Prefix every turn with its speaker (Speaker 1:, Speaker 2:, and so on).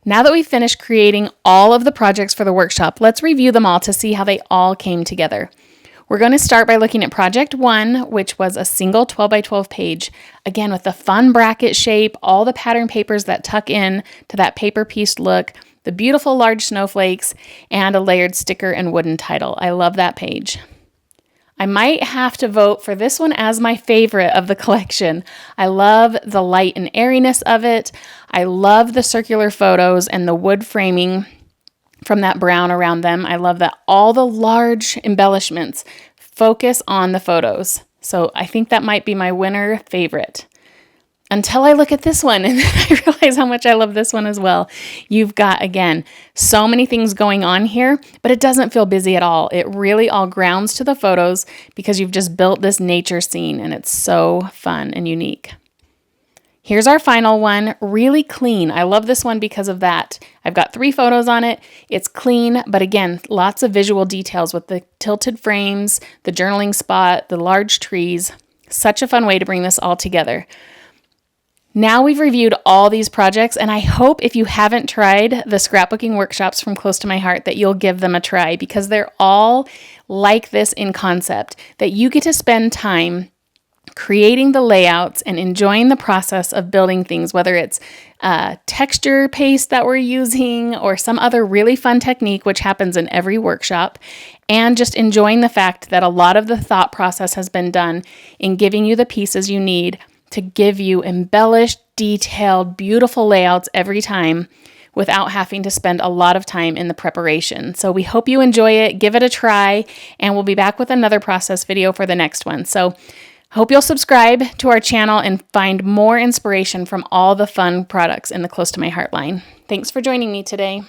Speaker 1: Now that we've finished creating all of the projects for the workshop, let's review them all to see how they all came together. We're going to start by looking at project 1, which was a single 12 by 12 page, again with the fun bracket shape, all the pattern papers that tuck in to that paper piece look, the beautiful large snowflakes, and a layered sticker and wooden title. I love that page. I might have to vote for this one as my favorite of the collection. I love the light and airiness of it. I love the circular photos and the wood framing from that brown around them. I love that all the large embellishments focus on the photos. So I think that might be my winner favorite. Until I look at this one and I realize how much I love this one as well. You've got, again, so many things going on here, but it doesn't feel busy at all. It really all grounds to the photos because you've just built this nature scene and it's so fun and unique. Here's our final one, really clean. I love this one because of that. I've got 3 photos on it. It's clean, but again, lots of visual details with the tilted frames, the journaling spot, the large trees. Such a fun way to bring this all together. Now we've reviewed all these projects, and I hope if you haven't tried the scrapbooking workshops from Close to My Heart that you'll give them a try because they're all like this in concept, that you get to spend time creating the layouts and enjoying the process of building things, whether it's texture paste that we're using or some other really fun technique, which happens in every workshop, and just enjoying the fact that a lot of the thought process has been done in giving you the pieces you need to give you embellished, detailed, beautiful layouts every time without having to spend a lot of time in the preparation. So we hope you enjoy it, give it a try, and we'll be back with another process video for the next one. So I hope you'll subscribe to our channel and find more inspiration from all the fun products in the Close to My Heart line. Thanks for joining me today.